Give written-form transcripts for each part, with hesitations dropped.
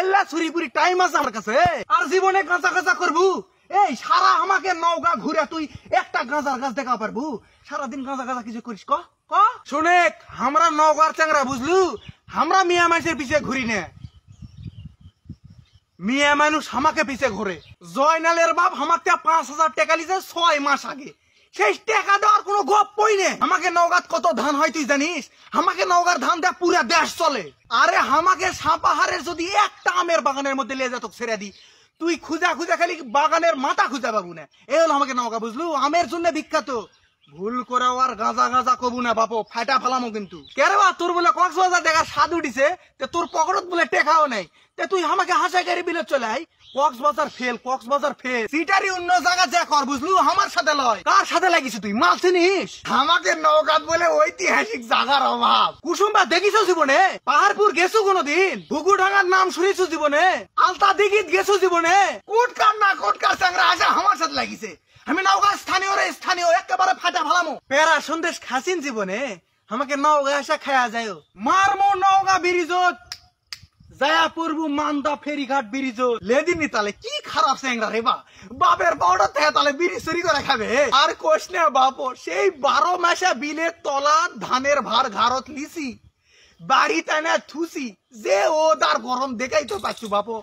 এল্লা ছুরিপুরি time আছে আমার কাছে আর জীবনে গাঁজা গাঁজা করবো এই সারা আমাকে নওগাঁ ঘুরে তুই একটা গাঁজার গাছ দেখা পারবো সারাদিন গাঁজা গাঁজা কিছু করিস ক ক শুনে আমরা নওগাঁর চ্যাংরা বুঝলু আমরা মিয়া মানুষের পিছিয়ে ঘুরি না মিয়া মানুষ আমাকে পিছিয়ে ঘুরে জয়নালের বাপ আমাকে 5,000 টাকা লিছে 6 মাস আগে সেই টাকা দেওয়ার কোনো গপ্পই নেই আমাকে নওগাঁত কত ধান হয় তুই জানিস আমাকে নওগাঁর ধান দেয়া পুরা দেশ চলে আরে আমাকে সাপাহারের যদি একটা আমের বাগানের মধ্যে লিয়ে যা তোকে ছেড়ে দি তুই খুঁজা খুঁজা খালি বাগানের মাথা খুঁজা পাবো না এ হলো আমাকে নওগাঁ বুঝলু আমের জন্য বিখ্যাত ভুল করে আর গাঁজা গাঁজা কবু না বাপো ফাটা ফেলামো কিন্তু কেরে বা তোর বলে কক্সবাজার দেখা স্বাদ উঠিছে তোর পকেটত বলে টেকাও নাই তুই আমাকে হাসাই গাড়ি বিলে চলে আই কক্সবাজার ফেল সিটারি অন্য জায়গা যা কর বুঝলু আমার সাথে লয় কার সাথে লাগিস তুই মাল চিনিস আমাকে নওগাঁত বলে ঐতিহাসিক জায়গার অভাব কুসুমবা দেখিস জীবনে পাহাড়পুর গেছো কোনদিন ঘুঘুডাঙ্গার নাম শুনেছো জীবনে আলতা দিঘিত গেছো জীবনে কোটকার চাংরা আসা আমার সাথে লাগিছে আমি নওগাঁ স্থানীয় একেবারে ফাটা ফেলামো পেরা সন্দেশ খাসিন জীবনে আমাকে নওগাঁ আসা খায়া যায় মারমো নওগাঁ ব্রিজত যায়া পড়বো মান্দা ফেরিঘাট ব্রিজ লেদিনি তালে কি খারাপ স্যাংরা রে বাপের পাউডার থেকে তালে বিড়ি চুরি করে খাবে আর কোশ না বাপ সেই 12 মাসে বিলের তলা ধানের ভার ঘাড়ত লিসি বাড়ি টানা থুসি যে ওদার গরম দেখাই তো পাচ্ছু বাপো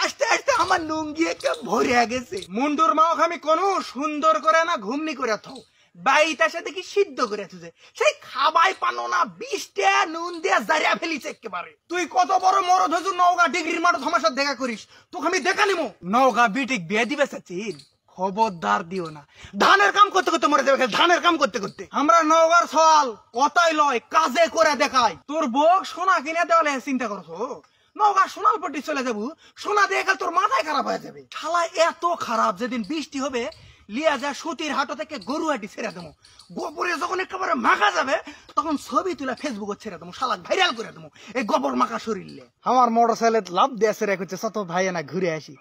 আস্তে আস্তে আমার লুঙ্গি একে ভরে গেছে মুন্ডুর মাও আমি কোনো সুন্দর করে না ঘুমনি করে থাও বাইটার সাথে কি সিদ্ধ করে থুছে সেই খাবাই পানো না 20টা নুন দিয়ে জারিয়া ফেলিছে একেবারে তুই কত বড় মরদ হজু নওগাঁ ডিগ্রির মাঠত আমার সাথে দেখা করিস তোকে আমি দেখা নিমো নওগাঁ বিটিক বিয়ে দিবে চাচ্ছিস খবরদার দিও না ধানের কাম করতে করতে মরে যাবে ধানের কাম করতে করতে আমরা নওগাঁর সওয়াল কথাই লয় কাজে করে দেখাই তোর বউ সোনা কিনে দেওয়ালে চিন্তা করছো নওগাঁ সোনালপট্টি চলে যাবো সোনা দিয়ে তোর মাথায় খারাপ হয়ে যাবে শালা এত খারাপ যেদিন বৃষ্টি হবে লিয়া যা সতীর হাটো থেকে গরুহাটি ছেড়ে দেবো গোবরে যখন একেবারে মাখা যাবে তখন ছবি তুলে ফেসবুকে ছেড়ে দেবো শালাক ভাইরাল করে দেবো এই গোবর মাখা শরীরে আমার মোটর সাইকেল লাভ দিয়ে ছেড়ে করছে শত ভাই না ঘুরে আসি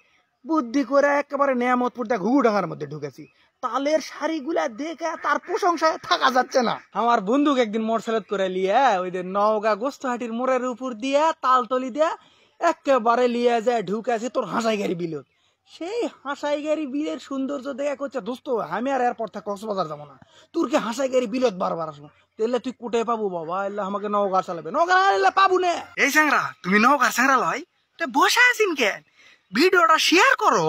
বুদ্ধি করে একেবারে নিয়ামতপুর ঘুঘুডাঙ্গার মধ্যে ঢুকেছি তালের শাড়িগুলা দেখে তার প্রশংসায় থাকা যাচ্ছে না আমার বন্ধুকে একদিন মোটরসাইকেল করে লিয়ে ওই যে নওগাঁ গোস্তহাটির মোড়ের উপর দিয়ে তালতলি দিয়ে একেবারে লিয়ে যায় ঢুকেছি তোর হাসাই গাড়ি বিলত সেই হাসাই গাড়ি বিলের সৌন্দর্য দেখা করছে দোস্ত আমি আর এরপর থেকে কক্সবাজার যাবো না তোর কি হাসাই গাড়ি বিলত বারবার আসবো তাহলে তুই কোটে পাবো বাবা এলে আমাকে নওগাঁ চালাবে নওগাঁ পাবো না এই স্যাংরা তুমি নওগাঁ স্যাংরা লয় বসে আছিন কেন ভিডিওটা শেয়ার করো।